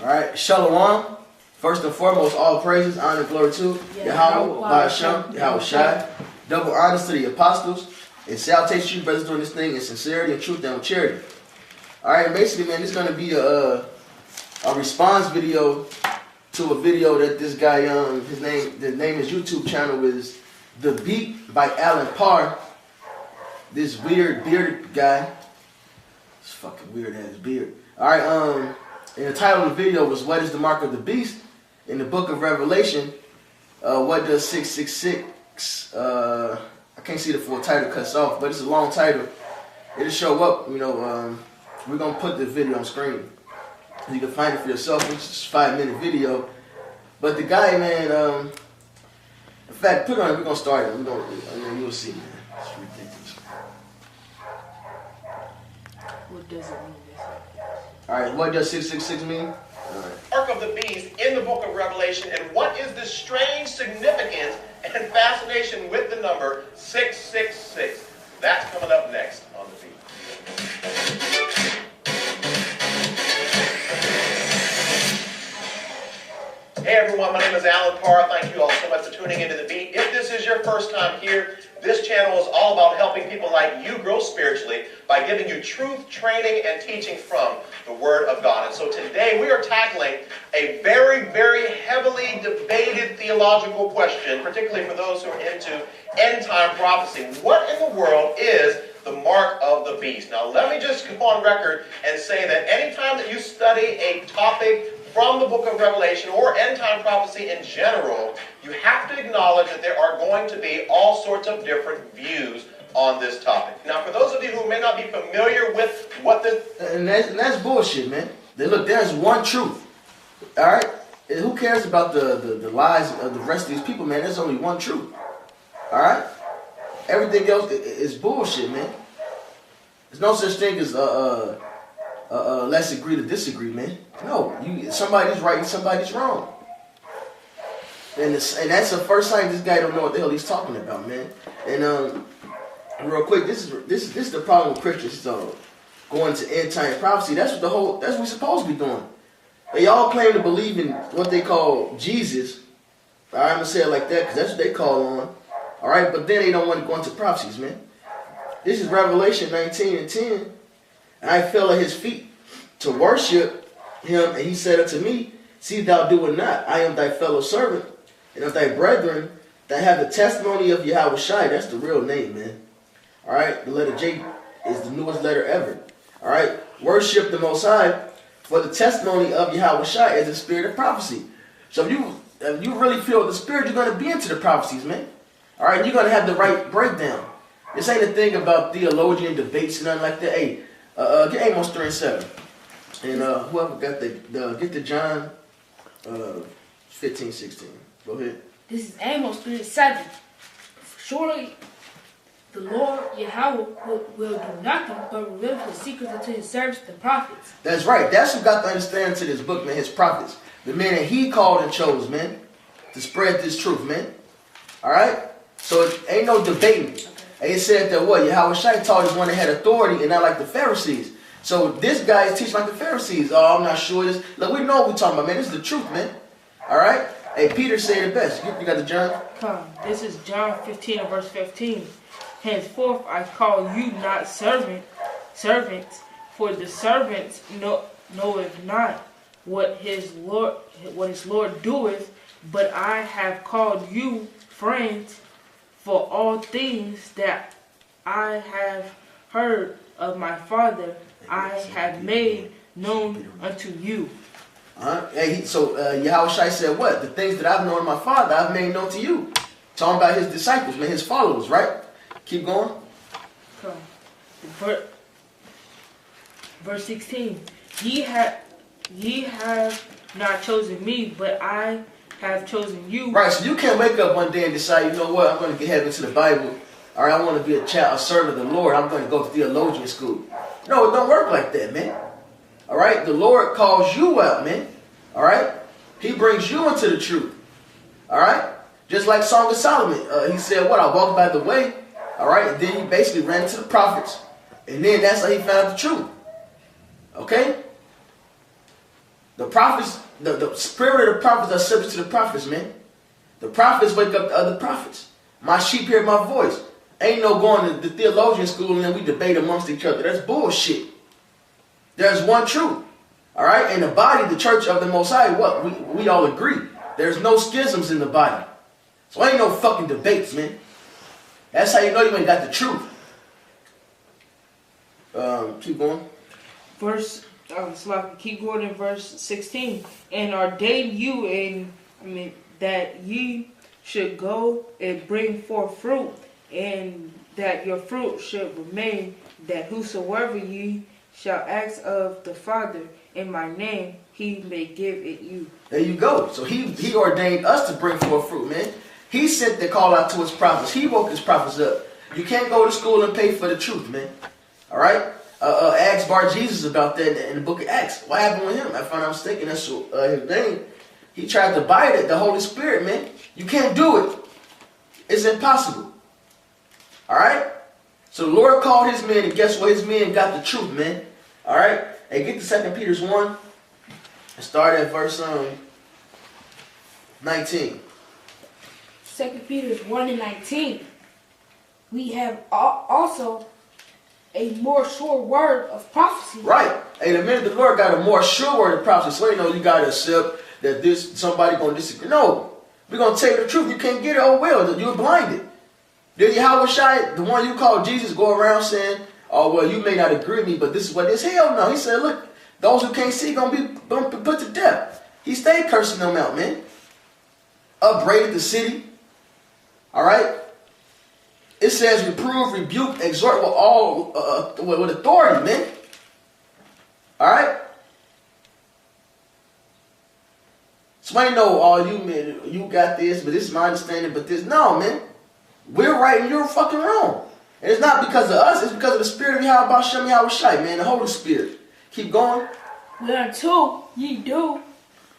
Alright, Shalom. First and foremost, all praises, honor, and glory to Yahweh, Ba'ashem, Yahweh Shai. Double honors to the apostles. And salutations to you brothers doing this thing in sincerity and truth and with charity. Alright, basically, man, this is going to be a response video to a video that this guy, the name of his YouTube channel is The Beat by Alan Parr. This weird bearded guy. This fucking weird ass beard. Alright, and the title of the video was What is the Mark of the Beast? In the book of Revelation, what does 666, I can't see the full title cuts off, but it's a long title. It'll show up, we're going to put the video on screen. You can find it for yourself. It's a 5-minute video. But the guy, man, in fact, put it on, we're going to start it. You'll see, man. It's ridiculous. What does it mean? Alright, what does 666 mean? Mark of the beast in the book of Revelation, and what is the strange significance and fascination with the number 666? That's coming up next on The Beat. Hey everyone, my name is Alan Parr. Thank you all so much for tuning into The Beat. If this is your first time here, this channel is all about helping people like you grow spiritually by giving you truth, training, and teaching from the Word of God. And so today we are tackling a very, very heavily debated theological question, particularly for those who are into end-time prophecy. What in the world is the mark of the beast? Now let me just go on record and say that anytime that you study a topic from the book of Revelation or end-time prophecy in general, you have to acknowledge that there are going to be all sorts of different views on this topic. Now, for those of you who may not be familiar with what this... And that's bullshit, man. Look, there's one truth. Alright? Who cares about the lies of the rest of these people, man? There's only one truth. Alright? Everything else is bullshit, man. There's no such thing as let's agree to disagree, man. No, somebody's right and somebody's wrong. And that's the first time this guy don't know what the hell he's talking about, man. And real quick, this is the problem with Christians. Going to end time prophecy. That's what we're supposed to be doing. They all claim to believe in what they call Jesus. All right, I'm gonna say it like that because that's what they call on. All right, but then they don't want to go into prophecies, man. This is Revelation 19:10. And I fell at his feet to worship him, and he said unto me, See thou do it not. I am thy fellow servant, and of thy brethren that have the testimony of Yahweh Shai. That's the real name, man. All right, the letter J is the newest letter ever. All right, worship the Most High, for the testimony of Yahweh Shai is the spirit of prophecy. So if you really feel the spirit, you're going to be into the prophecies, man. All right, you're going to have the right breakdown. This ain't a thing about theologian debates and nothing like that. Hey, get Amos 3:7. And whoever got get the John 15:16. Go ahead. This is Amos 3:7. Surely the Lord Yahweh will do nothing but reveal his secrets unto his servants, the prophets. That's right. That's what got to understand to this book, man. His prophets. The men that he called and chose, man. To spread this truth, man. Alright? So it ain't no debating. Okay. And it said that what? Yahweh Shai taught is one that had authority and not like the Pharisees. So this guy is teaching like the Pharisees. Oh, I'm not sure this. Look, we know what we're talking about, man. This is the truth, man. Alright? Hey, Peter said it best. You got the John? Come. This is John 15 and verse 15. Henceforth I call you not servants, for the servants knoweth not what his Lord doeth, but I have called you friends, for all things that I have heard of my Father I have made known unto you. Hey, so Yahweh Shai said what? The things that I've known of my Father I've made known to you. Talking about his disciples, man, his followers, right? Keep going. Verse 16. Ye have not chosen me, but I have chosen you. Right, so you can't wake up one day and decide, you know what, I'm going to get head into the Bible. All right, I want to be a servant of the Lord. I'm going to go to theologian school. No, it don't work like that, man. All right, the Lord calls you out, man. All right, he brings you into the truth. All right, just like Song of Solomon. He said, what, I walked by the way. All right, and then he basically ran into the prophets. And then that's how he found the truth. Okay? The prophets, the spirit of the prophets are subject to the prophets, man. The prophets wake up the other prophets. My sheep hear my voice. Ain't no going to the theologian school and then we debate amongst each other. That's bullshit. There's one truth. All right? In the body, the church of the Most High, what? We all agree. There's no schisms in the body. So ain't no fucking debates, man. That's how you know you ain't got the truth. Keep going. Keep going in verse 16. And ordain you that ye should go and bring forth fruit, and that your fruit should remain, that whosoever ye shall ask of the Father in my name, he may give it you. There you go. So he ordained us to bring forth fruit, man. He sent the call out to his prophets. He woke his prophets up. You can't go to school and pay for the truth, man. All right? Ask Bar Jesus about that in the book of Acts. What happened with him? If I'm not mistaken, that's his name. He tried to buy it, the Holy Spirit, man. You can't do it. It's impossible. All right? So the Lord called his men, and guess what? His men got the truth, man. All right? Hey, get to 2 Peter 1 and start at verse 19. 2 Peter 1 and 19. We have also a more sure word of prophecy. Right. Hey, the minute the Lord got a more sure word of prophecy, so you know you got to accept that somebody going to disagree. No. We're going to tell you the truth. You can't get it. Oh, well, you're blinded. Did Yahweh Shai, the one you call Jesus, go around saying, oh, well, you may not agree with me, but this is what it is? Hell no. He said, look, those who can't see going to be put to death. He stayed cursing them out, man. Upbraided the city. All right? It says reprove, rebuke, exhort with authority, man. All right? Somebody know, oh, you got this, but this is my understanding, but this. No, man. We're right and you're fucking wrong. And it's not because of us, it's because of the spirit of Yahweh Shem Yahweh Shai, man, the Holy Spirit. Keep going. Whereunto ye do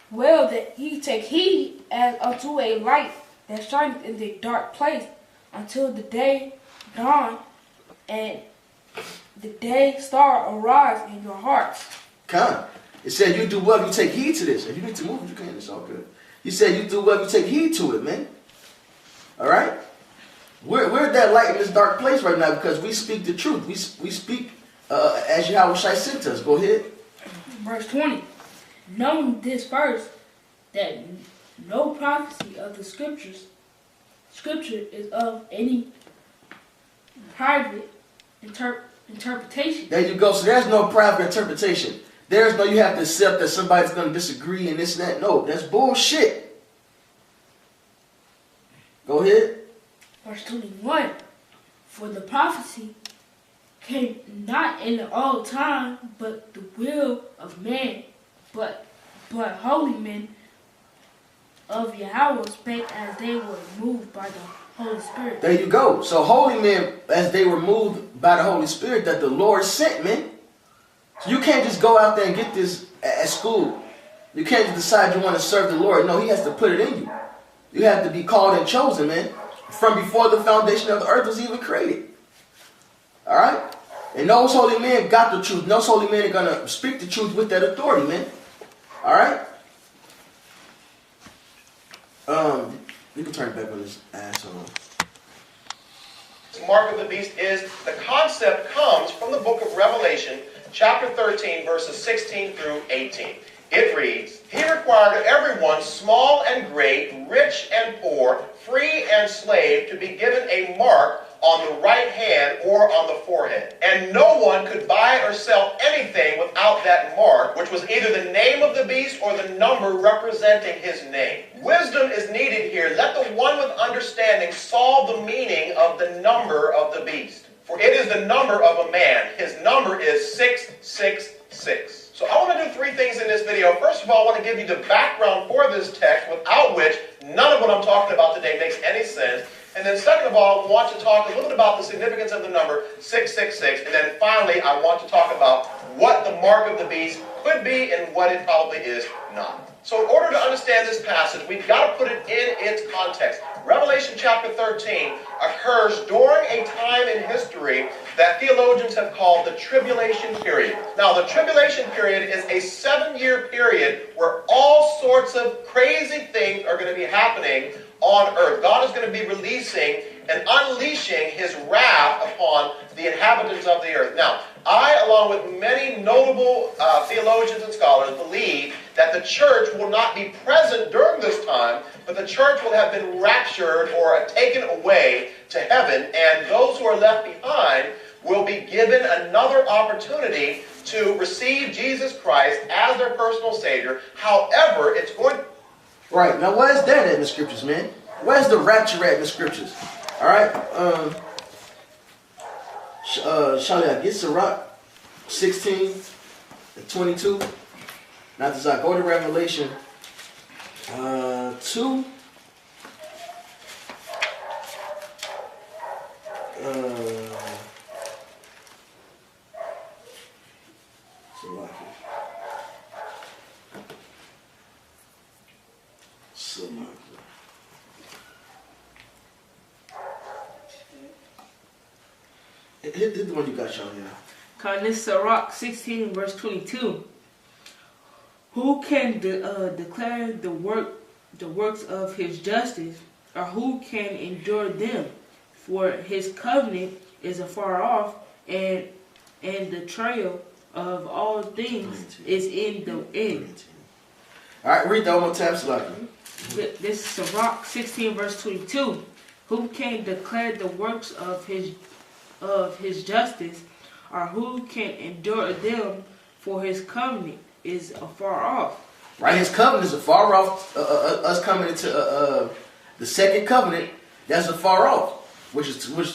well that ye take heed as unto a light that shineth in the dark place, until the day dawn and the day star arise in your hearts. Come. It said you do well, you take heed to this. If you need to move, you can. It's all good. He said you do well, you take heed to it, man. All right? We're that light in this dark place right now because we speak the truth. We speak as Yahweh Shai sent us. Go ahead. Verse 20. Knowing this first, that no prophecy of the scripture is of any private interpretation. There you go. So there's no private interpretation. There's no you have to accept that somebody's going to disagree and this and that. No, that's bullshit. Go ahead. Verse 21. For the prophecy came not in the old time, but the will of man, but holy men of Yahweh spake as they were moved by the Holy Spirit. There you go. So holy men, as they were moved by the Holy Spirit that the Lord sent, man. So you can't just go out there and get this at school. You can't just decide you want to serve the Lord. No, he has to put it in you. You have to be called and chosen, man. From before the foundation of the earth was even created. All right? And those holy men got the truth. Those holy men are going to speak the truth with that authority, man. All right? You can turn it back on this asshole. Mark of the beast is, the concept comes from the book of Revelation, chapter 13, verses 16 through 18. It reads, He required everyone, small and great, rich and poor, free and slave, to be given a mark on the right hand or on the forehead. And no one could buy or sell anything without that mark, which was either the name of the beast or the number representing his name. Wisdom is needed here. Let the one with understanding solve the meaning of the number of the beast. For it is the number of a man. His number is 666. So I want to do three things in this video. First of all, I want to give you the background for this text, without which none of what I'm talking about today makes any sense. And then second of all, I want to talk a little bit about the significance of the number 666. And then finally, I want to talk about what the mark of the beast could be and what it probably is not. So in order to understand this passage, we've got to put it in its context. Revelation chapter 13 occurs during a time in history that theologians have called the tribulation period. Now, the tribulation period is a 7-year period where all sorts of crazy things are going to be happening on earth. God is going to be releasing and unleashing his wrath upon the inhabitants of the earth. Now, I, along with many notable theologians and scholars, believe that the church will not be present during this time, but the church will have been raptured or taken away to heaven, and those who are left behind will be given another opportunity to receive Jesus Christ as their personal Savior. However, it's going to... Right, now where's that at in the scriptures, man? Where's the rapture at in the scriptures? Alright, shall I get Sirach 16 and 22? Now does I go to Revelation 2? Hit the one you got, Sean, here. This Sirach 16 verse 22. Who can declare the works of his justice, or who can endure them? For his covenant is afar off, and the trail of all things is in the end. All right, read that one more time, Salaki. This is Sirach 16 verse 22. Who can declare the works of his justice, or who can endure them? For his covenant is afar off. Right, his covenant is afar off. Us coming into the second covenant, that's afar off. Which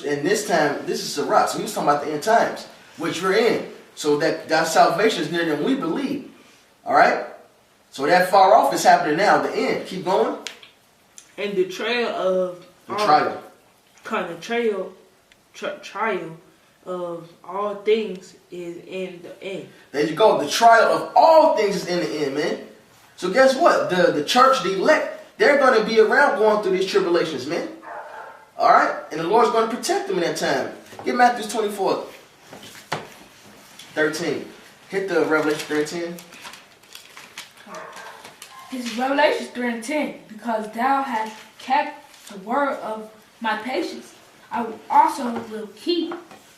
in this time, this is Sirach. So he was talking about the end times, which we're in. So that salvation is nearer than we believe. All right. So that far off is happening now. The end. Keep going. And the trail of trial. Trial of all things is in the end. There you go. The trial of all things is in the end, man. So guess what? The church, the elect, they're going to be around going through these tribulations, man. All right? And the Lord's going to protect them in that time. Get Matthew 24, 13. Hit the Revelation 13. This is Revelation 3 and 10. Because thou hast kept the word of my patience, I will also will keep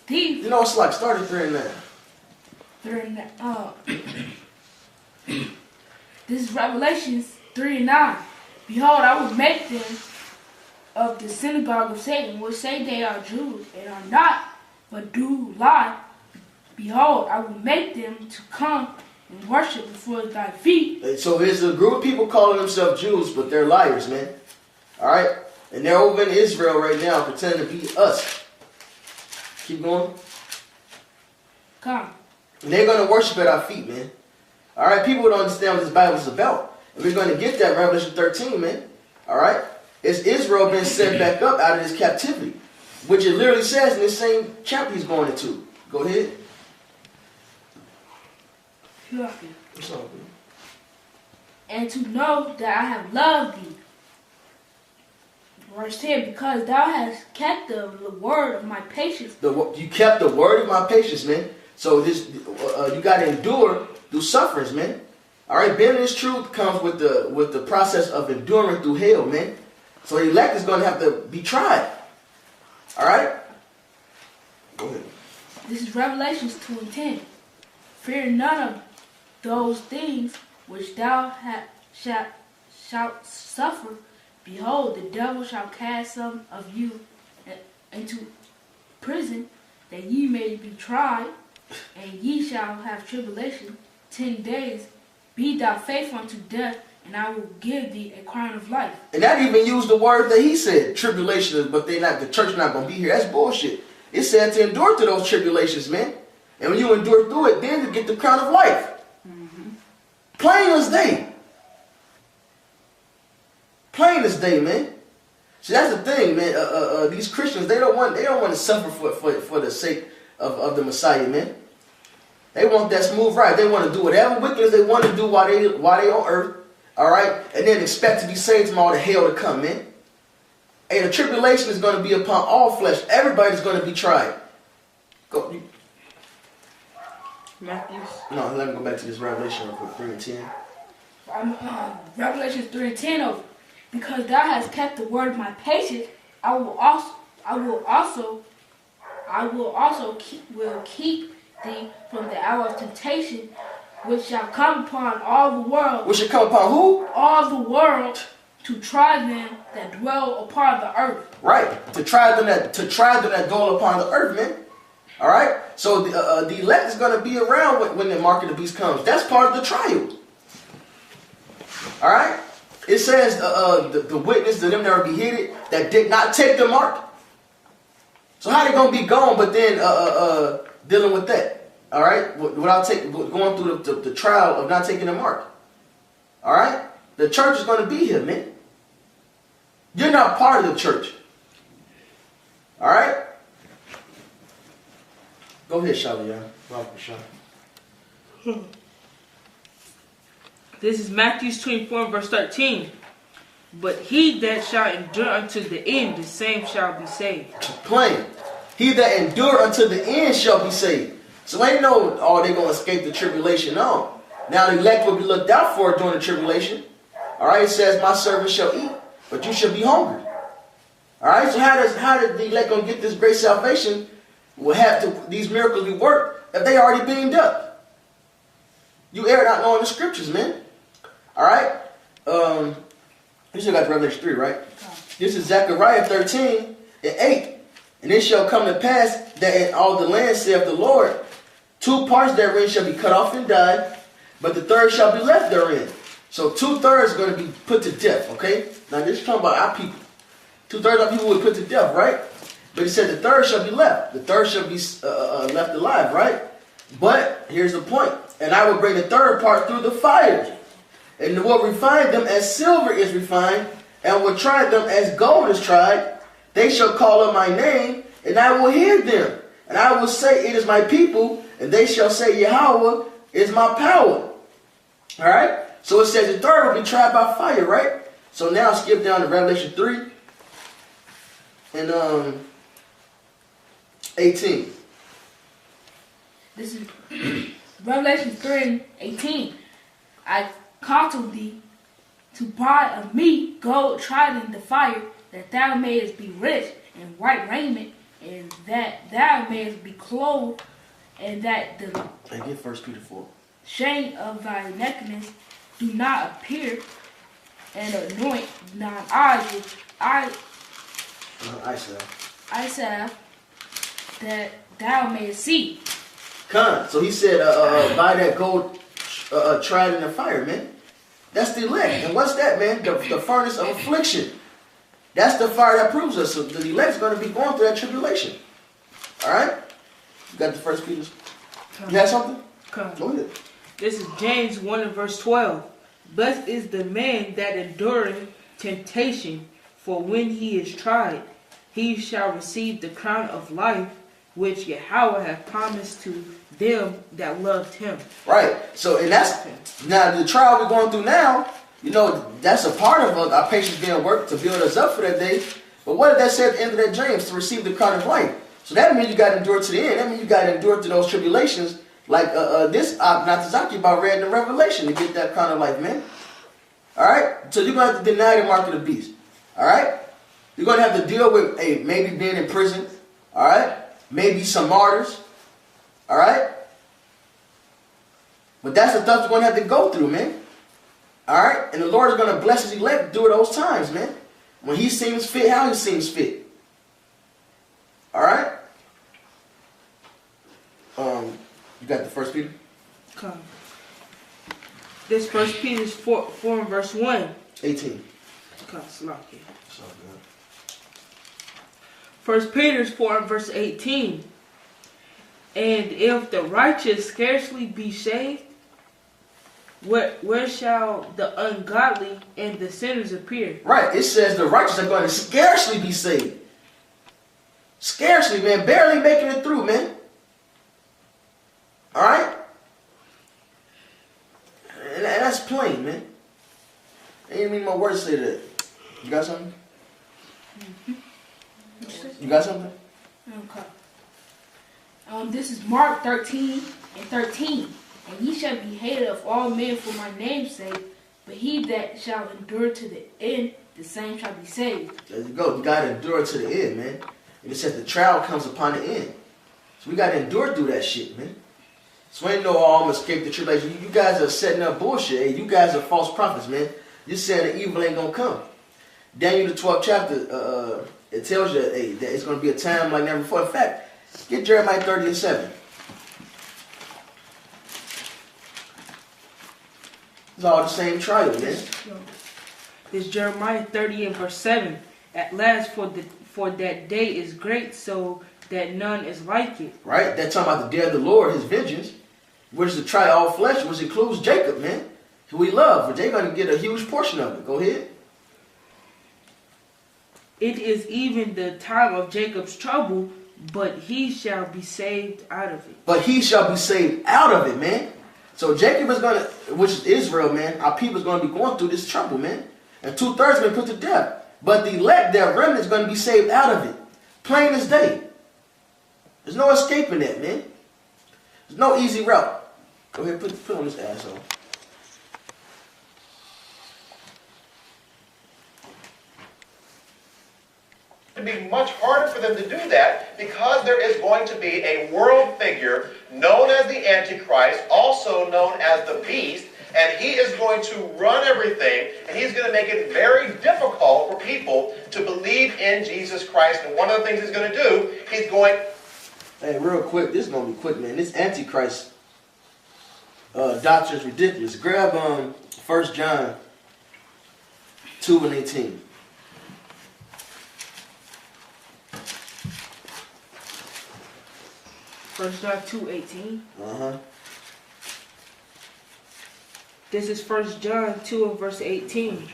thee. You know, it's like started 3 and 9. 3 and 9. This is Revelation 3 and 9. Behold, I will make them of the synagogue of Satan, which say they are Jews, and are not, but do lie. Behold, I will make them to come and worship before thy feet. So there's a group of people calling themselves Jews, but they're liars, man. All right? And they're over in Israel right now pretending to be us. Keep going. Come. And they're going to worship at our feet, man. All right? People don't understand what this Bible is about. And we're going to get that in Revelation 13, man. All right? It's Israel being set back up out of this captivity, which it literally says in this same chapter he's going into. Go ahead. What's up, man? And to know that I have loved thee. Verse 10, because thou hast kept the word of my patience. You kept the word of my patience, man. So this, you got to endure through sufferings, man. All right, being in this truth comes with the process of enduring through hell, man. So the elect is going to have to be tried. All right? Go ahead. This is Revelation 2 and 10. Fear none of those things which thou shalt suffer. Behold, the devil shall cast some of you into prison, that ye may be tried, and ye shall have tribulation 10 days. Be thou faithful unto death, and I will give thee a crown of life. And that even used the word that he said, tribulation, but the church not going to be here. That's bullshit. It said to endure through those tribulations, man. And when you endure through it, then you get the crown of life. Mm-hmm. Plain as day. Plain as day, man. See, that's the thing, man. These Christians, they don't want to suffer for the sake of the Messiah, man. They want that smooth ride. They want to do whatever wickedness they want to do while they on earth, all right, and then expect to be saved from all the hell to come, man. And the tribulation is going to be upon all flesh. Everybody's going to be tried. Go. Matthews. No, let me go back to this Revelation real quick. 3 and 10. Revelation 3 and 10 of, because thou hast kept the word of my patience, I will keep thee from the hour of temptation, which shall come upon all the world. Which shall come upon who? All the world, to try them that dwell upon the earth. Right, to try them that dwell upon the earth, man. All right, so the elect is going to be around when the mark of the beast comes. That's part of the trial. All right, it says the witness to them that are beheaded that did not take the mark. So how they going to be gone? But then dealing with that, all right, without going through the trial of not taking the mark. All right, the church is going to be here, man. You're not part of the church. All right. Go ahead, Shavia. This is Matthew 24, verse 13. But he that shall endure unto the end, the same shall be saved. Plain. He that endure unto the end shall be saved. So ain't no, they're going to escape the tribulation. No. Now the elect will be looked out for during the tribulation. All right, it says, my servant shall eat, but you shall be hungry. All right, so how did the elect going to get this great salvation? Will have to these miracles be worked if they already beamed up? You erred not knowing the scriptures, man. All right. You still got Revelation 3, right? This is Zechariah 13 and 8. And it shall come to pass that in all the land, saith the Lord, 2 parts therein shall be cut off and die, but the third shall be left therein. So 2/3 are going to be put to death, okay? Now this is talking about our people. 2/3 of people will be put to death, right? But he said the third shall be left. The third shall be left alive, right? But here's the point. And I will bring the third part through the fire, and will refine them as silver is refined, and will try them as gold is tried. They shall call on my name, and I will hear them. And I will say, it is my people, and they shall say, Yahweh is my power. All right? So it says the third will be tried by fire, right? So now skip down to Revelation 3 and 18. This is Revelation 3 and 18. I counsel thee to buy of me gold tried in the fire, that thou mayest be rich, and white raiment, and that thou mayest be clothed, and that the And get 1 Peter 4. shame of thy nakedness do not appear, and anoint thine eyes with eye salve, that thou mayest see. So he said, buy that gold tried in the fire, man. That's the elect. And what's that, man? The furnace of affliction. That's the fire that proves us. So the elect's going to be going through that tribulation. All right? You got the 1 Peter? You have something? Come. Go ahead. This is James 1 and verse 12. Blessed is the man that endureth temptation, for when he is tried, he shall receive the crown of life, which Yahweh hath promised to them that loved him. Right. So, and that's, now the trial we're going through now, you know, that's a part of our patience being worked to build us up for that day. But what did that say at the end of that, James? To receive the crown of life. So that means you got to endure to the end. That means you got to endure to those tribulations, like this Natazaki about read in the Revelation, to get that crown of life, man. All right? So you're going to have to deny the mark of the beast. All right? You're going to have to deal with, maybe being in prison. All right? Maybe some martyrs. All right? But that's the stuff you're going to have to go through, man. All right? And the Lord is going to bless his elect during those times, man. When he seems fit, how he seems fit. All right? You got the 1 Peter? Come. This 1 Peter 4 and verse 1. 18. Come, Slocky. So good. 1 Peter 4 and verse 18. And if the righteous scarcely be saved, where shall the ungodly and the sinners appear? Right. It says the righteous are going to scarcely be saved. Scarcely, man. Barely making it through, man. All right? And that's plain, man. Ain't even more words to say that. You got something? You got something? Okay. This is Mark 13:13. And ye shall be hated of all men for my name's sake, but he that shall endure to the end, the same shall be saved. There you go. You got to endure to the end, man. And it says the trial comes upon the end. So we got to endure through that shit, man. So ain't no all I'm escape the tribulation. You guys are setting up bullshit. Hey, you guys are false prophets, man. You're saying the evil ain't going to come. Daniel the 12th chapter, it tells you hey, that it's going to be a time like never before. In fact, get Jeremiah 30:7. It's all the same trial, man. It's Jeremiah 30:7. At last, for that day is great, so that none is like it. Right? They're talking about the day of the Lord, his vengeance, which is to try all flesh, which includes Jacob, man, who we love. But they're going to get a huge portion of it. Go ahead. It is even the time of Jacob's trouble, but he shall be saved out of it. But he shall be saved out of it, man. So Jacob is going to, which is Israel, man, our people is going to be going through this trouble, man. And 2/3 been put to death. But the elect, their remnant, is going to be saved out of it. Plain as day. There's no escaping that, man. There's no easy route. Go ahead, put on this asshole. To be much harder for them to do that because there is going to be a world figure known as the Antichrist, also known as the Beast, and he is going to run everything, and he's going to make it very difficult for people to believe in Jesus Christ. And one of the things he's going to do, he's going... Hey, real quick, this is going to be quick, man. This Antichrist doctrine is ridiculous. Grab 1 John 2:18. 1 John 2:18. Uh-huh. This is 1 John 2 and verse 18.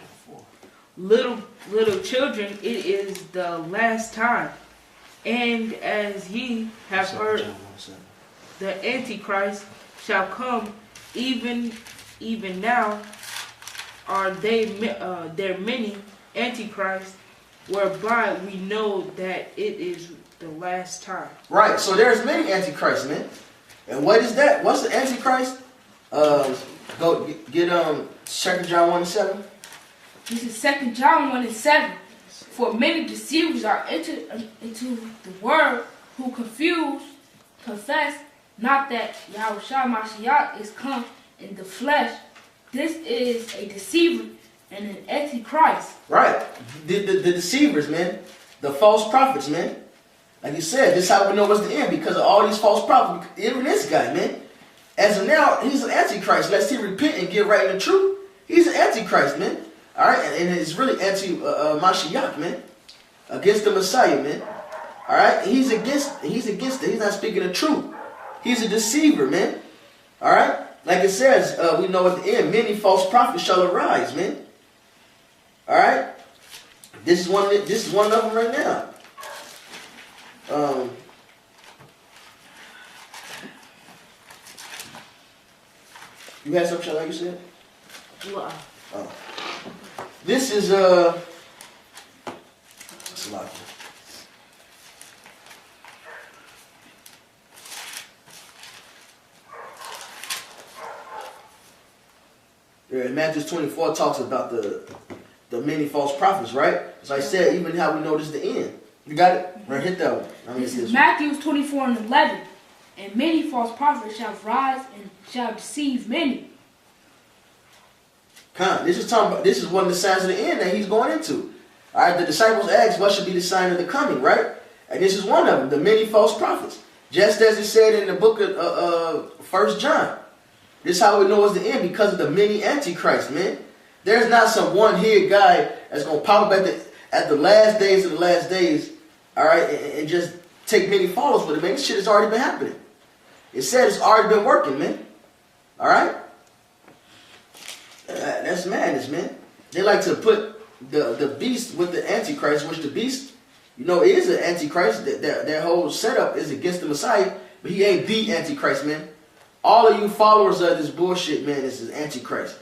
Little children, it is the last time. And as ye have heard, the Antichrist shall come, even now are there many Antichrists, whereby we know that it is the last time. Right, so there's many Antichrists, man. And what is that? What's the Antichrist? Go get 2 John 1:7. This is 2 John 1:7. For many deceivers are entered into the world who confess not that Yahushua Mashiach is come in the flesh. This is a deceiver and an antichrist. Right. The deceivers, man. The false prophets, man. Like you said, this is how we know it's the end, because of all these false prophets. Even this guy, man. As of now, he's an antichrist. Let's he repent and get right in the truth. He's an antichrist, man. All right, and it's really anti-Mashiach, man. Against the Messiah, man. All right, he's against it. He's not speaking the truth. He's a deceiver, man. All right, like it says, we know at the end, many false prophets shall arise, man. All right, this is one of them right now. You had something like you said? Wow. Oh. This is it's a lot. Yeah, Matthew 24 talks about the many false prophets, right? As I said, even how we know this is the end. You got it? Right, hit that one. This is Matthew 24:11. And many false prophets shall rise and shall deceive many. This is one of the signs of the end that he's going into. All right, the disciples asked, what should be the sign of the coming, right? And this is one of them, the many false prophets. Just as it said in the book of 1 John. This is how we know it's the end, because of the many antichrists, man. There's not some one-head guy that's going to pop up at the last days of the last days, all right, and just take many followers with it, man. This shit has already been happening. It said it's already been working, man. All right? That's madness, man. They like to put the beast with the Antichrist, which the beast, you know, is an Antichrist. That whole setup is against the Messiah, but he ain't the Antichrist, man. All of you followers of this bullshit, man, this is Antichrist.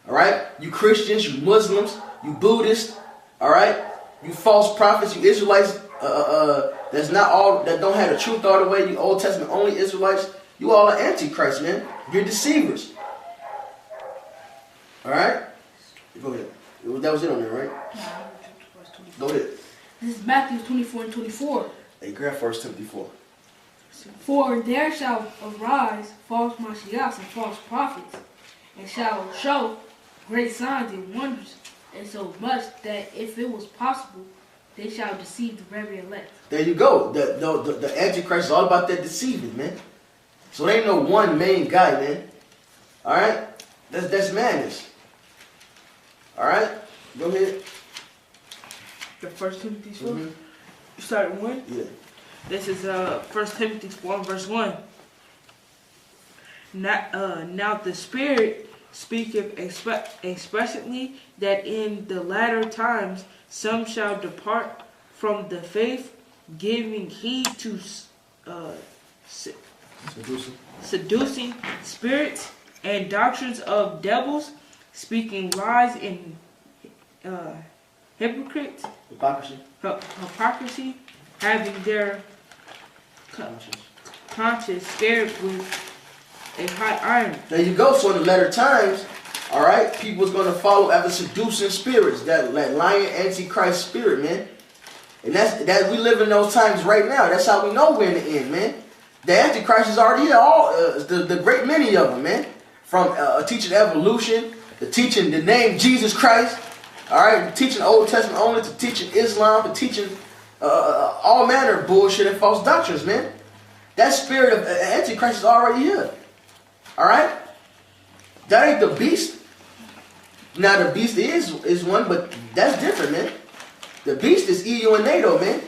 All right? You Christians, you Muslims, you Buddhists, all right? You false prophets, you Israelites, that's not all, that don't have the truth all the way, you Old Testament only Israelites, you all are Antichrist, man. You're deceivers. All right? Go ahead. That was it on there, right? Go ahead. This is Matthew 24 and 24. Hey, grab 1 Timothy 4. For there shall arise false Mashiachs and false prophets, and shall show great signs and wonders, and so much that if it was possible, they shall deceive the very elect. There you go. The Antichrist is all about that deceiving, man. So there ain't no one main guy, man. All right? That's madness. All right? Go ahead. The 1 Timothy 4. Mm-hmm. You started 1? Yeah. This is 1 Timothy 4 verse 1. Now the Spirit speaketh expressly that in the latter times some shall depart from the faith, giving heed to seducing spirits and doctrines of devils, speaking lies in hypocrisy, having their conscience scared with a hot iron. There you go. So in the latter times, all right, people's going to follow after seducing spirits, that lying Antichrist spirit, man. And that we live in those times right now. That's how we know we're in the end, man. The Antichrist is already here. The great many of them, man. From teaching evolution, to teaching the name Jesus Christ, all right, teaching Old Testament only, to teaching Islam, to teaching all manner of bullshit and false doctrines, man. That spirit of Antichrist is already here. All right? That ain't the beast. Now the beast is one, but that's different, man. The beast is EU and NATO, man.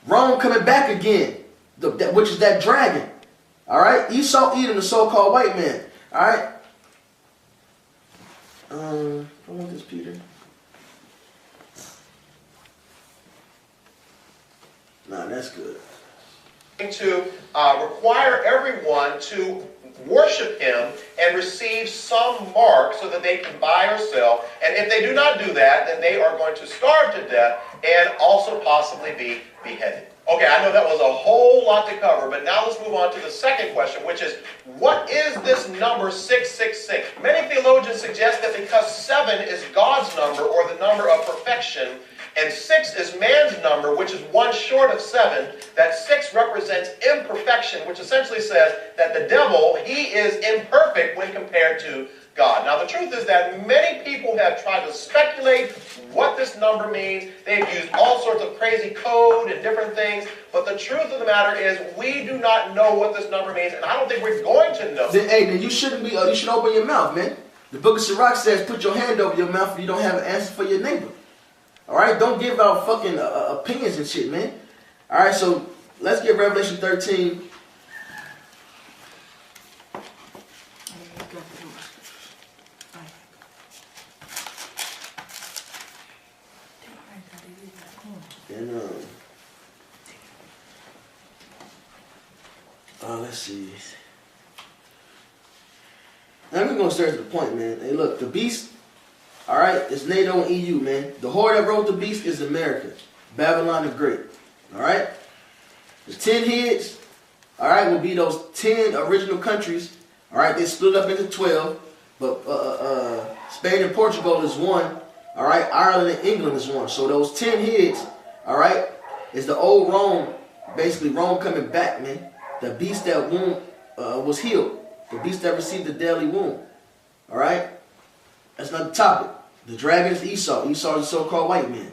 Rome coming back again, which is that dragon. All right? Esau eating the so-called white man. All right? I want this, Peter. Nah, that's good. To require everyone to worship him and receive some mark so that they can buy or sell. And if they do not do that, then they are going to starve to death and also possibly be beheaded. Okay, I know that was a whole lot to cover, but now let's move on to the second question, which is, what is this number 666? Many theologians suggest that because 7 is God's number, or the number of perfection, and 6 is man's number, which is 1 short of 7, that 6 represents imperfection, which essentially says that the devil, he is imperfect when compared to God. Now the truth is that many people have tried to speculate what this number means. They've used all sorts of crazy code and different things, but the truth of the matter is we do not know what this number means, and I don't think we're going to know. Then you shouldn't be. You should open your mouth, man. The Book of Sirach says, "Put your hand over your mouth if you don't have an answer for your neighbor." All right, don't give out fucking opinions and shit, man. All right, so let's get Revelation 13. And let's see. Now we're gonna start at the point, man. Hey, look, the beast. All right, it's NATO and EU, man. The whore that wrote the beast is America, Babylon the Great. All right, the 10 heads. All right, will be those 10 original countries. All right, they split up into 12, but Spain and Portugal is one. All right, Ireland and England is one. So those 10 heads, all right, is the old Rome, basically Rome coming back, man. The beast that was healed, the beast that received the deadly wound. All right, that's not the topic. The dragon is Esau. Esau is the so-called white man.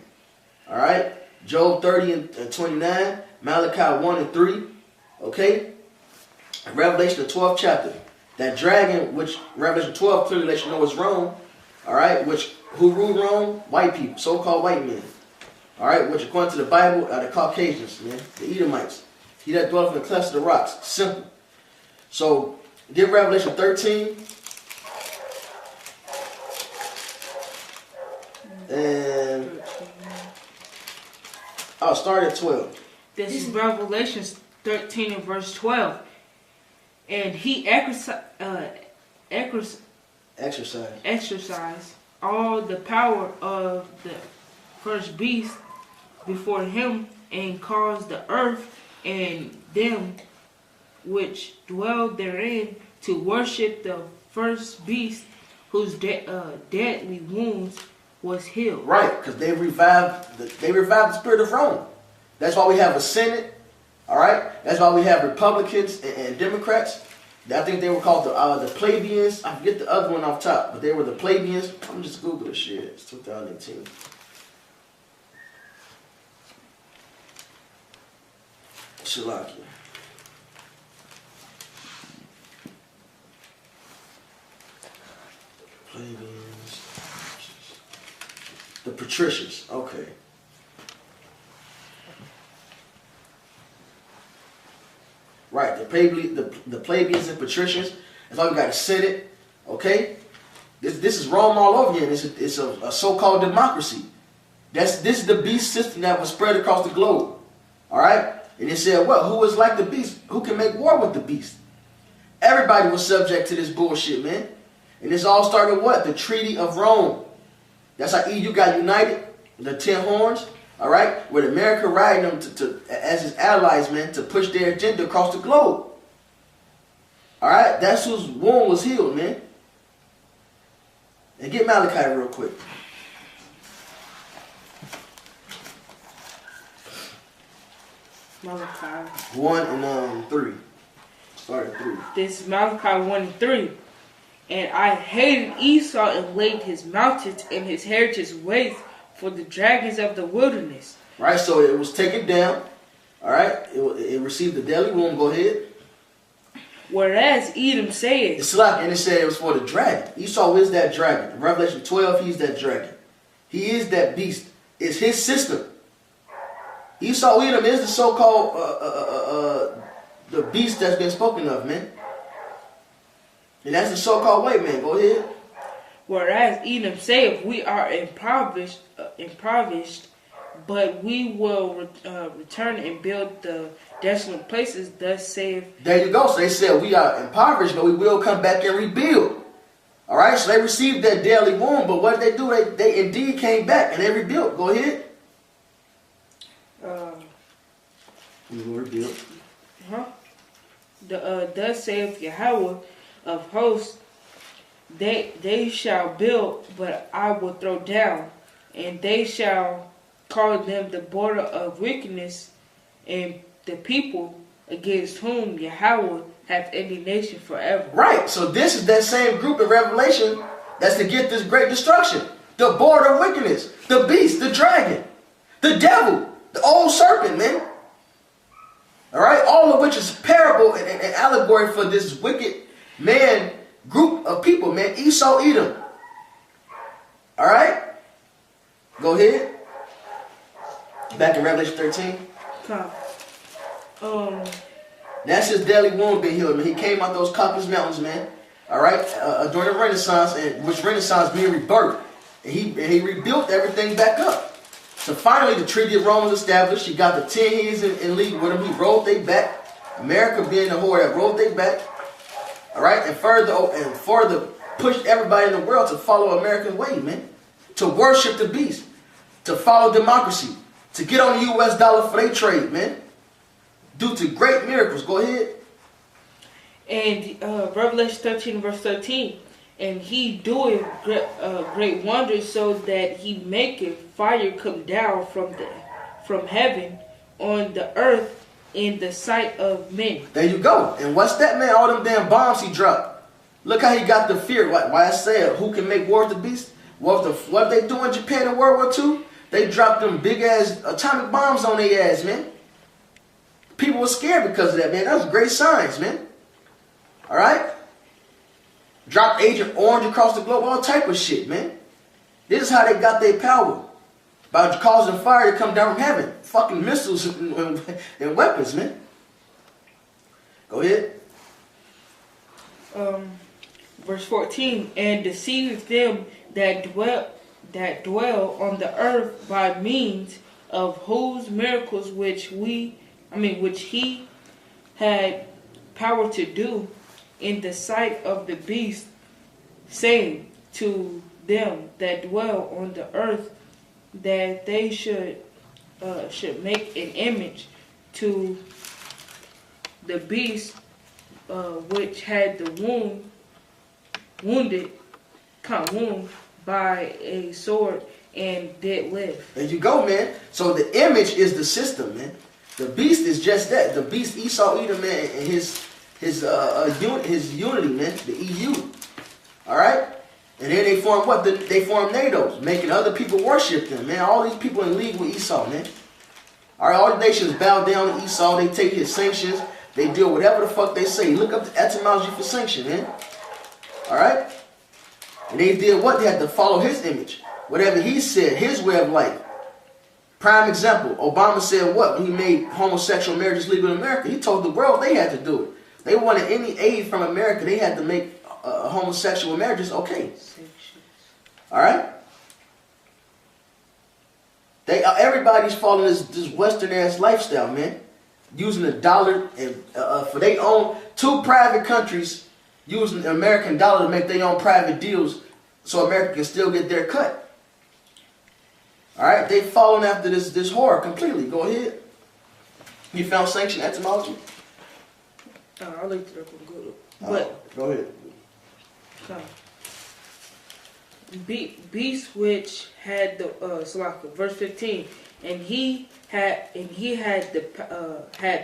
All right, Job 30 and 29, Malachi 1 and 3. Okay, and Revelation the 12th chapter. That dragon, which Revelation 12 clearly lets you know is Rome. All right, who ruled Rome? White people, so-called white men. All right, which according to the Bible are the Caucasians, man, the Edomites. He that dwelleth in the clefts of the rocks. Simple. So, get Revelation 13. And I'll start at 12. This is Revelation 13 and verse 12. And he exercised all the power of the first beast before him, and caused the earth and them which dwell therein to worship the first beast, whose deadly wounds was healed. Right, because they revived the spirit of Rome. That's why we have a Senate. All right, that's why we have Republicans and Democrats. I think they were called the plebeians. I forget the other one off top, but they were the plebeians. I'm just Google this shit. It's 2018. Shalakia. Plebeians. The patricians. Okay. Right, the plebeians and patricians. That's why we got a Senate. Okay, this is Rome all over again. It's a so-called democracy. This is the beast system that was spread across the globe. All right, and it said, well, who is like the beast? Who can make war with the beast? Everybody was subject to this bullshit, man. And this all started with what? The Treaty of Rome. That's how EU got united. The 10 horns. All right, with America riding them to as his allies, man, to push their agenda across the globe. All right, that's whose wound was healed, man. And get Malachi real quick. Malachi 1 and 3. Start at 3. This is Malachi 1 and 3. And I hated Esau and laid his mountains and his heritage waste for the dragons of the wilderness. Right, so it was taken down. All right, it received the deadly wound. Go ahead. Whereas Edom said, It's like, and it said it was for the dragon. Esau is that dragon. In Revelation 12, he's that dragon. He is that beast. It's his system. Esau Edom is the so-called the beast that's been spoken of, man. And that's the so-called white man. Go ahead. whereas Edom saith, we are impoverished, but we will return and build the desolate places, thus saith. There you go. So they said we are impoverished, but we will come back and rebuild. All right, so they received that daily wound, but what did they do? They indeed came back and they rebuilt. Go ahead. We will rebuild. Thus saith Yahweh of hosts, they shall build, but I will throw down, and they shall call them the border of wickedness, and the people against whom Yahweh hath indignation forever. Right. So this is that same group in Revelation that's to get this great destruction. The border of wickedness, the beast, the dragon, the devil, the old serpent, man. All right, all of which is parable and allegory for this wicked man group of people, man. Esau, Edom. All right, go ahead. Back in Revelation 13. That's his daily wound being healed, man. He came out those Caucasus Mountains, man. All right, during the Renaissance, and which Renaissance being rebirthed, and he rebuilt everything back up. So finally, the Treaty of Rome was established. He got the 10 heads in league with him. He rolled they back. America being the whore that rolled they back. All right, and further pushed everybody in the world to follow America's way, man. To worship the beast, to follow democracy, to get on the U.S. dollar for their trade, man. Due to great miracles. Go ahead. And Revelation 13 verse 13. And he doeth great wonders, so that he maketh fire come down from heaven on the earth in the sight of men. There you go. And what's that, man? All them damn bombs he dropped. Look how he got the fear. Why I said, who can make war with the beast? What they do in Japan in World War II? They dropped them big ass atomic bombs on their ass, man. People were scared because of that, man. That was great signs, man. All right? Dropped Agent Orange across the globe, all type of shit, man. This is how they got their power. By causing fire to come down from heaven. Fucking missiles and weapons, man. Go ahead. Verse 14. And deceiveth them that that dwell on the earth, by means of whose miracles which he had power to do in the sight of the beast, saying to them that dwell on the earth that they should make an image to the beast which had the wound by a sword and did live. There you go, man. So the image is the system, man. The beast is just that. The beast, Esau, Edom, man, and his unity, man, the EU. All right. And then they form what? They form NATO's, making other people worship them, man. All these people in league with Esau, man. All right, all the nations bow down to Esau. They take his sanctions. They do whatever the fuck they say. Look up the etymology for sanction, man. All right. And they did what? They had to follow his image. Whatever he said, his way of life. Prime example, Obama said what when he made homosexual marriages legal in America? He told the world they had to do it. They wanted any aid from America, they had to make homosexual marriages okay. All right? Everybody's following this Western ass lifestyle, man. Using the dollar and for their own, two private countries using the American dollar to make their own private deals so America can still get their cut. All right, they following after this horror completely. Go ahead. You found sanction etymology? I looked it up on Google. But go ahead. Beast which had the Salaka, verse 15, and he had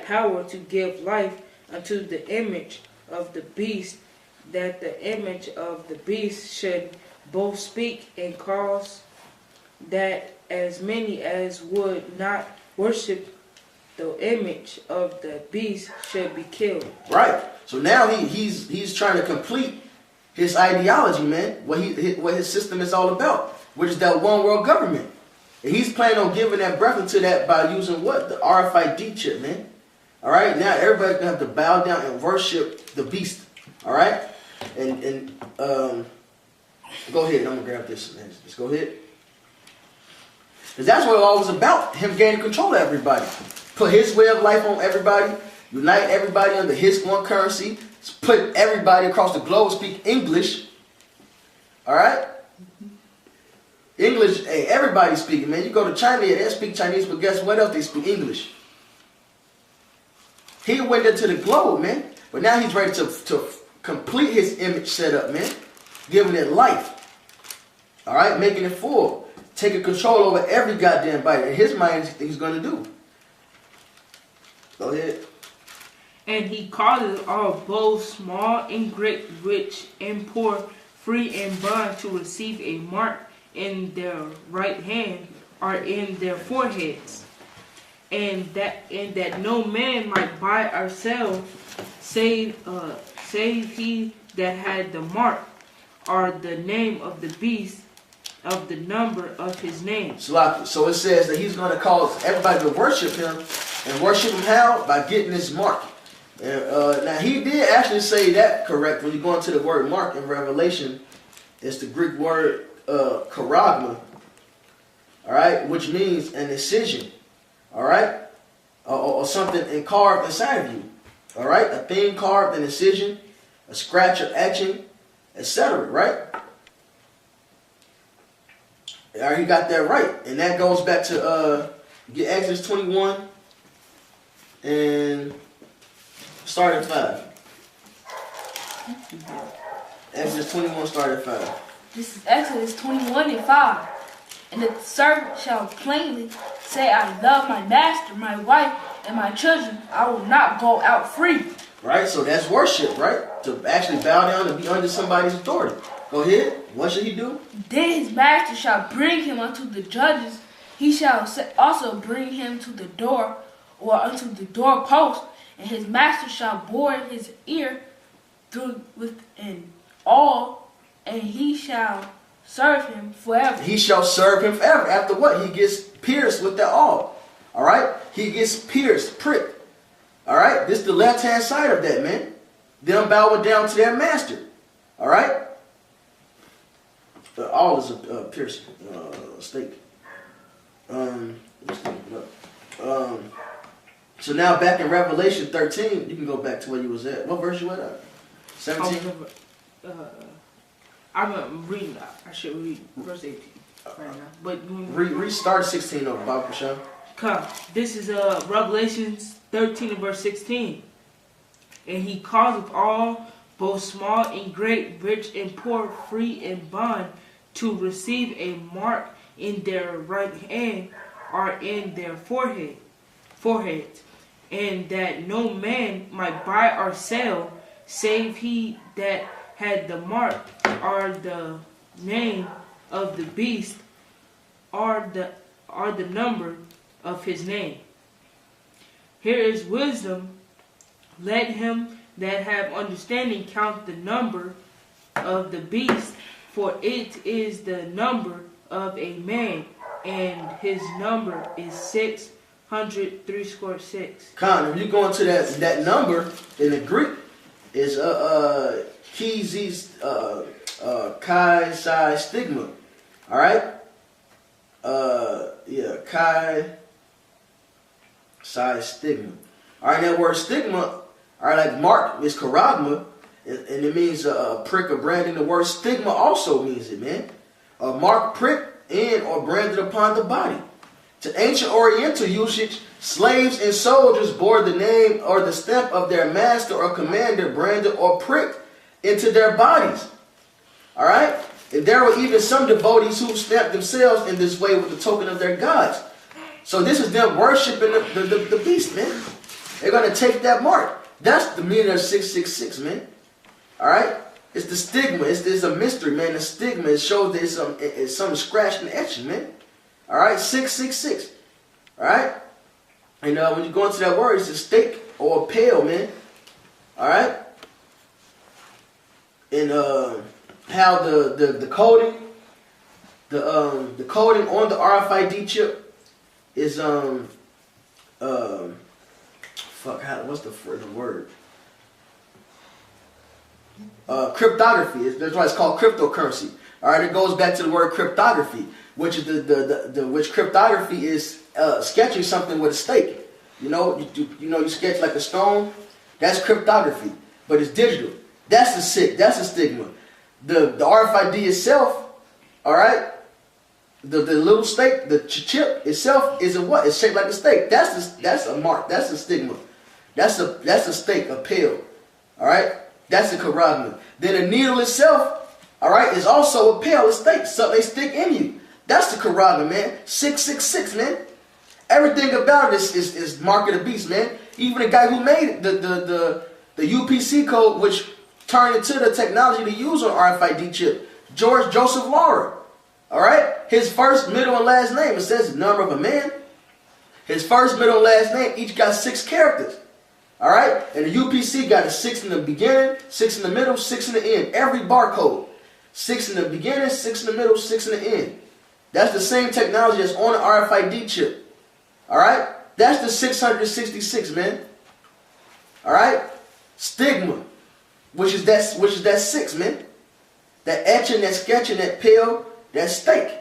power to give life unto the image of the beast, that the image of the beast should both speak and cause that as many as would not worship the image of the beast should be killed. Right. So now he's trying to complete his ideology, man. What his system is all about, which is that one world government. And he's planning on giving that breath into that by using what? The RFID chip, man. All right. Now everybody's gonna have to bow down and worship the beast. All right. And go ahead. I'm gonna grab this, man. Just go ahead. Because that's what it all was about, him gaining control of everybody. Put his way of life on everybody, unite everybody under his one currency, put everybody across the globe speak English. All right? English, hey, everybody's speaking, man. You go to China, yeah, they speak Chinese, but guess what else? They speak English. He went into the globe, man. But now he's ready to complete his image setup, man. Giving it life. All right? Making it full. Taking control over every goddamn body. In his mind, he's going to do. Go ahead. And he causes all, both small and great, rich and poor, free and bond, to receive a mark in their right hand or in their foreheads, and that no man might buy or sell, save he that had the mark or the name of the beast, of the number of his name. So it says that he's going to cause everybody to worship him, and worship him how? By getting this mark. Now he did actually say that correct when you go into the word mark in Revelation. It's the Greek word charagma, all right, which means an incision, all right, or something carved inside of you, all right, a thing carved, an incision, a scratch or etching, etc., right? All right, you got that right. And that goes back to Exodus 21 and start at 5. Exodus 21, start at 5. This is Exodus 21 and 5. And the servant shall plainly say, I love my master, my wife, and my children. I will not go out free. Right, so that's worship, right? To actually bow down and be under somebody's authority. Go ahead. What should he do? Then his master shall bring him unto the judges. He shall also bring him to the door, or unto the doorpost, and his master shall bore his ear through within all, and he shall serve him forever. He shall serve him forever. After what? He gets pierced with the awl. All right? He gets pierced, pricked. All right? This is the left-hand side of that, man. Them bowing down to their master. All right? All is a piercing steak. Let's think it up. So now back in Revelation 13, you can go back to where you was at. What verse you at? 17? I'm reading. I should read verse 18 right now. But Restart 16 over, Bob Prashant. come. This is Revelation 13 and verse 16. And he causeth all, both small and great, rich and poor, free and bond, to receive a mark in their right hand or in their foreheads, and that no man might buy or sell, save he that had the mark or the name of the beast or the number of his name. Here is wisdom. Let him that have understanding count the number of the beast, for it is the number of a man, and his number is 666. Con, if you go into that number in the Greek, is Kizis Chi Psi Stigma. Alright? Chi Psi Stigma. Alright, that word stigma, alright, like mark is charagma, and it means a prick or branding. The word stigma also means it, man. A mark, prick, and or branded upon the body. To ancient Oriental usage, slaves and soldiers bore the name or the stamp of their master or commander branded or pricked into their bodies. Alright? And there were even some devotees who stamped themselves in this way with the token of their gods. So this is them worshiping the beast, man. They're going to take that mark. That's the meaning of 666, man. Alright? It's the stigma. It's a mystery, man. The stigma, it shows that it's some scratched and etching, man. Alright? 666. Alright? And when you go into that word, it's a steak or a pail, man. Alright? And how the coding, the coding on the RFID chip is what's the word? Cryptography. That's why it's called cryptocurrency. All right, it goes back to the word cryptography, which is which cryptography is sketching something with a stake. You know, you sketch like a stone. That's cryptography, but it's digital. That's the stigma. The RFID itself, all right. The little stake, the chip itself is what? It's shaped like a stake. That's a mark. That's a stigma. That's a stake, a pill. All right. That's a charagma. Then the needle itself, all right, is also a pill, a stake. So they stick in you. That's the charagma, man. 666, man. Everything about it is mark of the beast, man. Even the guy who made the UPC code, which turned into the technology to use on RFID chip, George Joseph Laura. All right, his first, middle, and last name. It says the number of a man. His first, middle, and last name each got 6 characters. All right, and the UPC got a 6 in the beginning, 6 in the middle, 6 in the end. Every barcode, 6 in the beginning, 6 in the middle, 6 in the end. That's the same technology that's on the RFID chip. All right, that's the 666, man. All right, stigma, which is that 6, man. That etching, that sketching, that pill, that stake.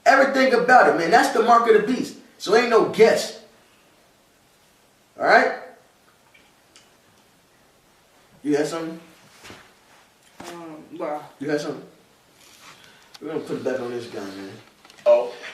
Everything about it, man. That's the mark of the beast. So ain't no guess. All right. You had something? Well, You had something? We're going to put it back on this guy, man.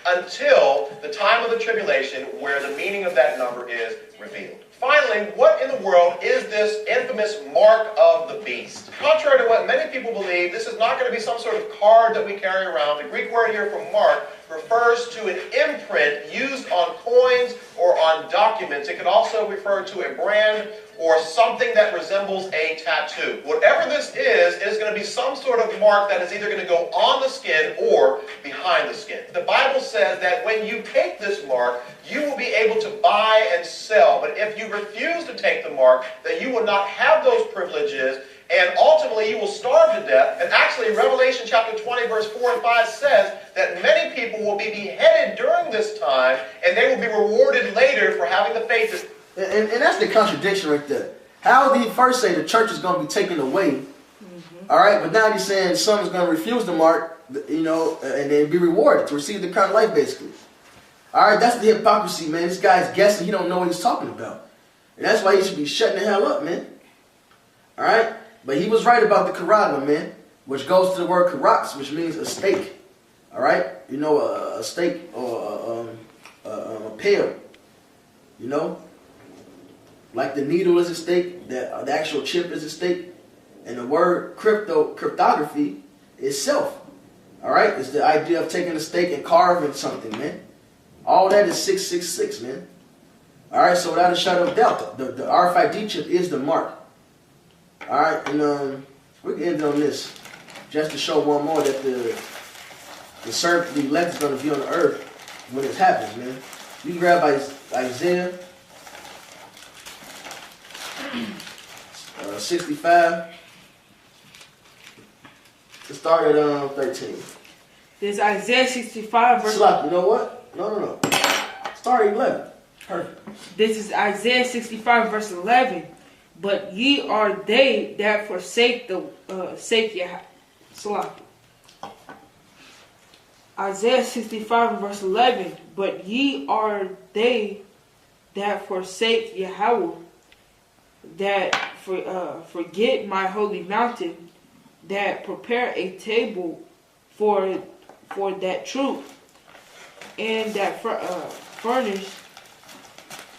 Until the time of the tribulation where the meaning of that number is revealed. Finally, what in the world is this infamous mark of the beast? Contrary to what many people believe, this is not going to be some sort of card that we carry around. The Greek word here for mark refers to an imprint used on coins or on documents. It could also refer to a brand or something that resembles a tattoo. Whatever this is going to be some sort of mark that is either going to go on the skin or behind the skin. The Bible says that when you take this mark, you will be able to buy and sell. But if you refuse to take the mark, then you will not have those privileges, and ultimately you will starve to death. And actually, Revelation chapter 20, verse 4 and 5 says that many people will be beheaded during this time, and they will be rewarded later for having the faith. And that's the contradiction right there. How did he first say the church is going to be taken away, All right, but now he's saying some is going to refuse the mark, you know, and then be rewarded to receive the crown of life, basically. All right, that's the hypocrisy, man. This guy's guessing. He don't know what he's talking about. And that's why he should be shutting the hell up, man. All right? But he was right about the karada, man, which goes to the word karats, which means a stake. All right? You know, a stake or a pail. You know? Like the needle is a stake, the actual chip is a stake. And the word cryptography itself. All right? It's the idea of taking a stake and carving something, man. All that is 666, man. All right, so without a shadow of doubt, the RFID chip is the mark. All right, and we can end on this, just to show one more that the elect is going to be on the earth when it happens, man. You can grab Isaiah 65. Let's start at 13. There's Isaiah 65 verse. Slap, you know what? No. Start at 11. Perfect. This is Isaiah 65 verse 11. But ye are they that forsake Yahweh. Isaiah 65 verse 11. But ye are they that forsake Yahweh, that forget my holy mountain, that prepare a table for that truth, and that furnish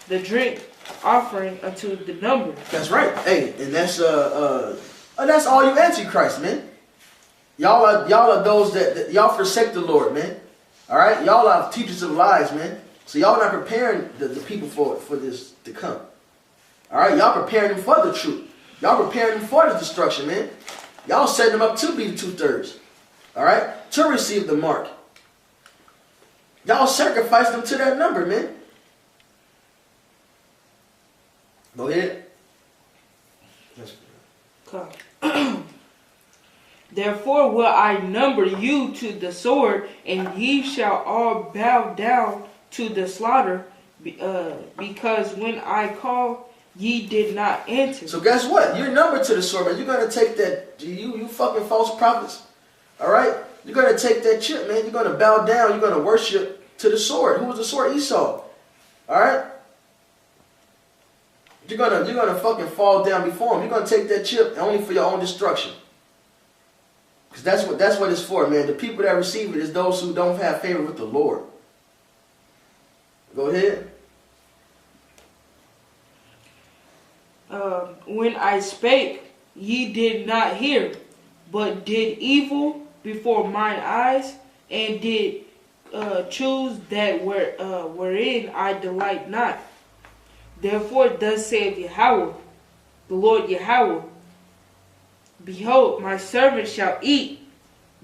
the drink offering unto the number. That's right. Hey, and that's all you antichrist, man. Y'all are those that y'all forsake the Lord, man. All right, y'all are teachers of lies, man. So y'all not preparing the people for this to come. All right, y'all preparing them for the truth. Y'all preparing them for the destruction, man. Y'all setting them up to be the 2/3. All right, to receive the mark. Y'all sacrifice them to that number, man. Go ahead. Come. Therefore will I number you to the sword, and ye shall all bow down to the slaughter, because when I called, ye did not answer. So guess what? You're numbered to the sword, man. You're going to take that, you fucking false prophets. All right? You're going to take that chip, man. You're going to bow down. You're going to worship to the sword. Who was the sword? Esau. All right? You're gonna fucking fall down before him. You're gonna take that chip only for your own destruction. Because that's what it's for, man. The people that receive it is those who don't have favor with the Lord. Go ahead. When I spake, ye did not hear, but did evil before mine eyes, and did choose that wherein I delight not. Therefore thus saith Yahweh, the Lord Yahweh, behold, my servant shall eat,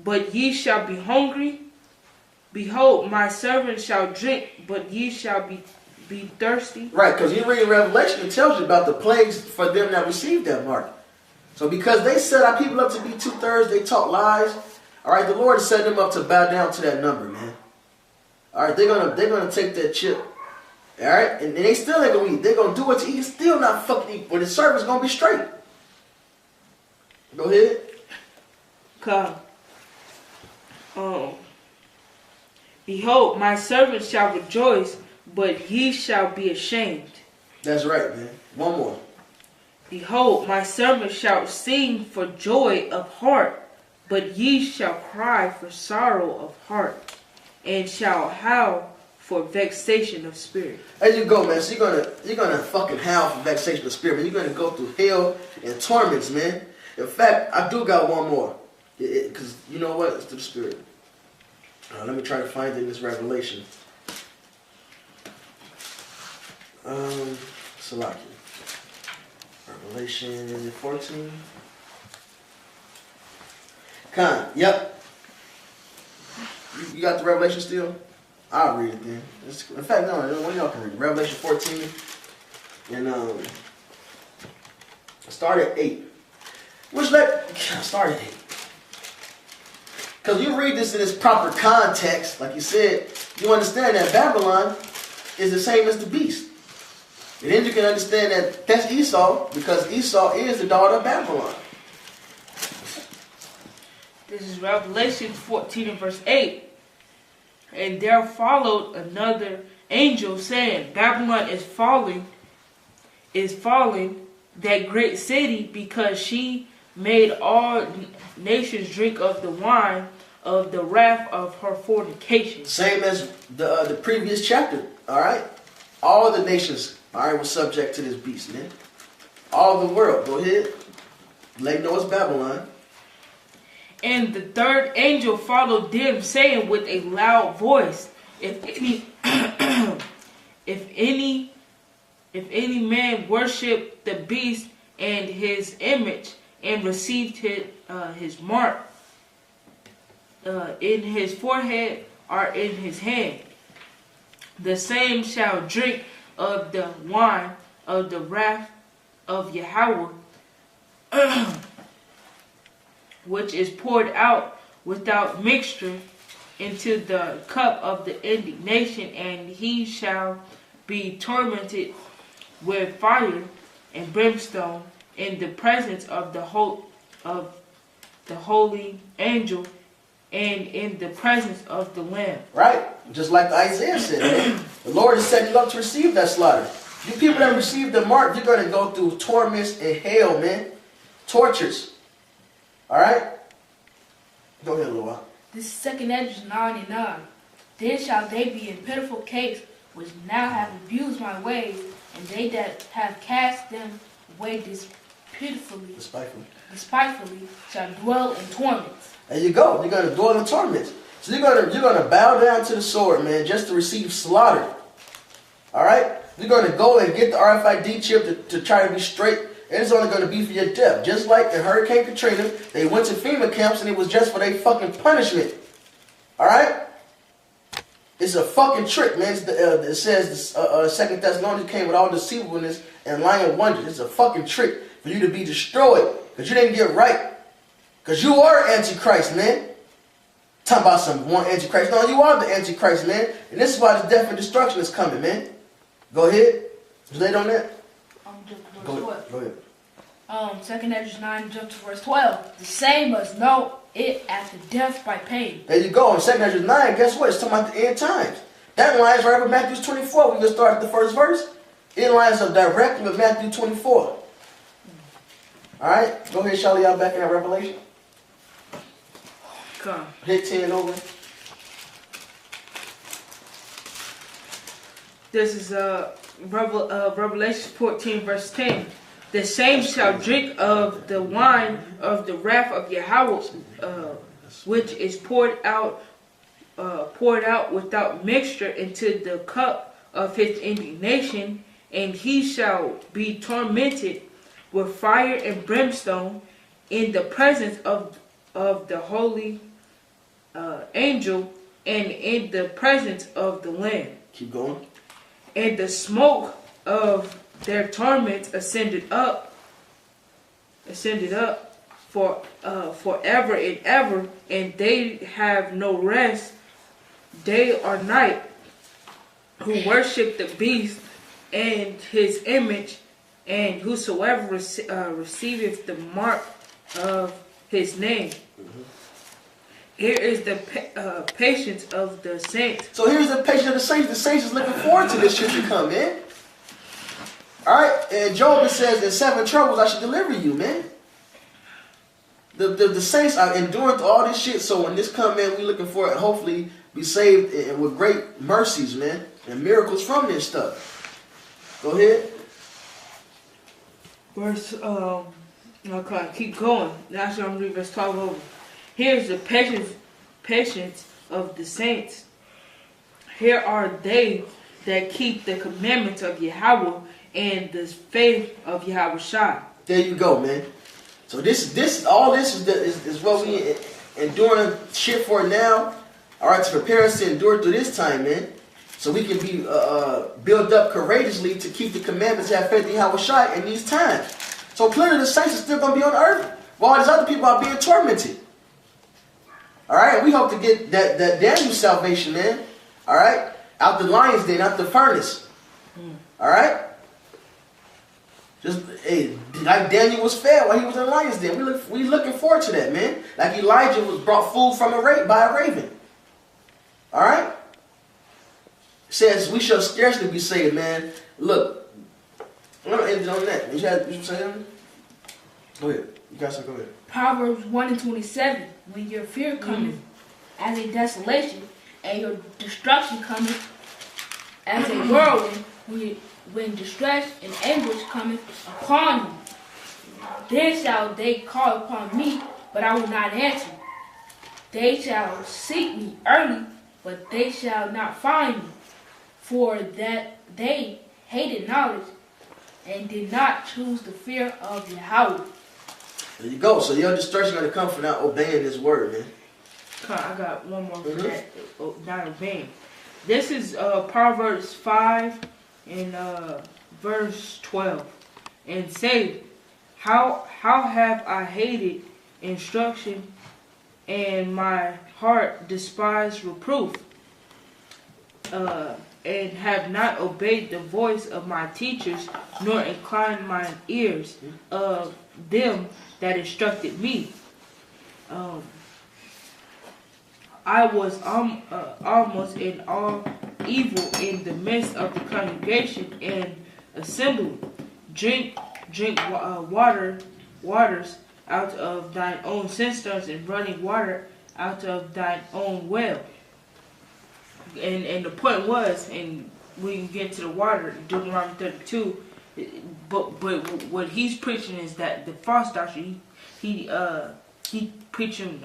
but ye shall be hungry. Behold, my servant shall drink, but ye shall be thirsty. Right, because you read Revelation, it tells you about the plagues for them that received that mark. So because they set our people up to be 2/3, they taught lies. All right, the Lord set them up to bow down to that number, man. All right, they're gonna take that chip. All right, and they still ain't gonna eat. They're gonna do what to eat, still not fucking eat. But the service gonna be straight. Go ahead. Come. Behold, my servant shall rejoice, but ye shall be ashamed. That's right, man. One more. Behold, my servant shall sing for joy of heart, but ye shall cry for sorrow of heart, and shall howl for vexation of spirit. There you go, man. So you're gonna fucking howl for vexation of spirit, man. You're gonna go through hell and torments, man. In fact, I do got one more, because you know what? It's to the spirit. Let me try to find it in this Revelation. Salaki. Revelation, is it 14? Khan, yep. You got the Revelation still? I'll read it then. In fact, no, one of y'all can read it. Revelation 14. And start at 8. Start at 8. Because you read this in its proper context, like you said, you understand that Babylon is the same as the beast. And then you can understand that that's Esau, because Esau is the daughter of Babylon. This is Revelation 14 and verse 8. And there followed another angel saying, Babylon is falling, that great city, because she made all nations drink of the wine of the wrath of her fornication. Same as the previous chapter, all right? All the nations, all right, were subject to this beast, man. All the world, go ahead. Let know it's Babylon. And the third angel followed them, saying with a loud voice, if any man worship the beast and his image, and received his mark in his forehead or in his hand, the same shall drink of the wine of the wrath of Yahweh, which is poured out without mixture into the cup of the indignation, and he shall be tormented with fire and brimstone in the presence of the holy angel and in the presence of the Lamb. Right? Just like Isaiah said, man. The Lord is setting you up to receive that slaughter. You people that receive the mark, you're going to go through torments and hell, man. Tortures. Alright? Go ahead a little while. This is 2 Esdras 9 and 9. Then shall they be in pitiful case, which now have abused my ways, and they that have cast them away despitefully shall dwell in torments. There you go. You're going to dwell in torments. So you're going to bow down to the sword, man, just to receive slaughter. Alright? You're going to go and get the RFID chip to try to be straight. And it's only going to be for your death. Just like in Hurricane Katrina, they went to FEMA camps and it was just for their fucking punishment. Alright? It's a fucking trick, man. It says 2 Thessalonians came with all deceivableness and lying wonders. It's a fucking trick for you to be destroyed because you didn't get right. Because you are Antichrist, man. Talking about some one Antichrist. No, you are the Antichrist, man. And this is why the death and destruction is coming, man. Go ahead. You late on that? Go ahead. 2 Esdras 9, jump to verse 12. The same must know it after death by pain. There you go. In 2 Esdras 9, guess what? It's talking about the end times. That lines right with Matthew 24. We're going to start at the first verse. It lines up directly with Matthew 24. Alright? Go ahead, Charlie. Y'all back in that Revelation. Come. Hit 10 over. This is Revelation 14 verse 10. The same shall drink of the wine of the wrath of Yahweh, which is poured out without mixture into the cup of his indignation, and he shall be tormented with fire and brimstone in the presence of the holy angel and in the presence of the Lamb. Keep going. And the smoke of their torments ascended up for forever and ever, and they have no rest day or night, who worship the beast and his image, and whosoever receiveth the mark of his name. Mm-hmm. Here is the patience of the saints. So here's the patience of the saints. The saints is looking forward to this shit to come, man. Alright, and Job says, in 7 troubles I should deliver you, man. The saints are enduring through all this shit, so when this come, man, we looking for it, hopefully be saved and with great mercies, man, and miracles from this stuff. Go ahead. Verse, okay, keep going. Now I'm going to read verse 12 over. Here's the patience of the saints. Here are they that keep the commandments of Yahweh and the faith of Yahweh Shai. There you go, man. So all this is what we enduring shit for now. All right, to prepare us to endure through this time, man. So we can be built up courageously to keep the commandments and have faith in Yahweh Shai in these times. So clearly the saints are still going to be on earth while these other people are being tormented. All right, and we hope to get that Daniel salvation, man. All right, out the lion's den, out the furnace. All right. Just hey, like Daniel was fed while he was in the lion's den. We looking forward to that, man. Like Elijah was brought food from by a raven. All right. Says we shall scarcely be saved, man. Look, I'm gonna end it on that. You saying? Go ahead. You got something? Go ahead. Proverbs 1:27. When your fear cometh as a desolation, and your destruction cometh as a whirlwind, when distress and anguish cometh upon you, then shall they call upon me, but I will not answer. They shall seek me early, but they shall not find me, for that they hated knowledge and did not choose the fear of Yahweh. There you go. So your destruction going to come from not obeying this word, man. I got one more for that. Not obeying. This is Proverbs 5 and verse 12. And say, how have I hated instruction, and my heart despised reproof, and have not obeyed the voice of my teachers, nor inclined mine ears of them that instructed me. I was almost in all evil in the midst of the congregation and assembly. Drink waters out of thine own cisterns, and running water out of thine own well. And the point was, and we can get to the water, Deuteronomy 32. But what he's preaching is that the false doctrine. He preaching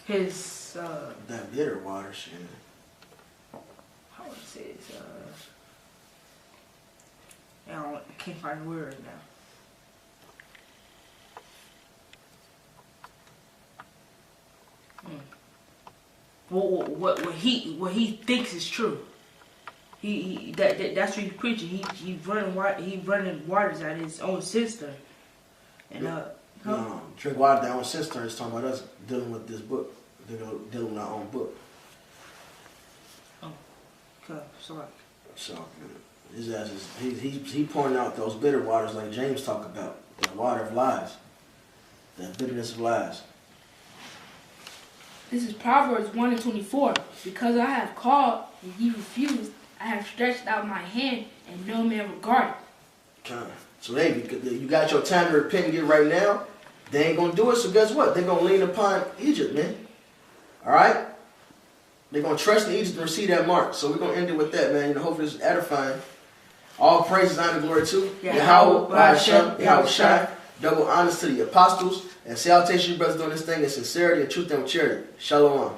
his that bitter water shit. how would I say it? I can't find the word right now. What he thinks is true. That's what he's preaching. He's running waters out of his own cistern. And drink water out of their own cistern is talking about us dealing with this book. Dealing with our own book. Okay, sorry. So his ass is he pouring out those bitter waters like James talked about. The water of lies. That bitterness of lies. This is Proverbs 1:24. Because I have called and ye refused, I have stretched out my hand and no man regarded. So hey, you got your time to repent and get right now. They ain't gonna do it. So guess what? They're gonna lean upon Egypt, man. All right. They're gonna trust in Egypt and receive that mark. So we're gonna end it with that, man. Hopefully it's edifying. All praise, honor, glory to Yahweh, Ba'ashem, Yahweh Shai. Double honors to the apostles. And salutation, you brothers, doing this thing in sincerity and truth and with charity. Shalom.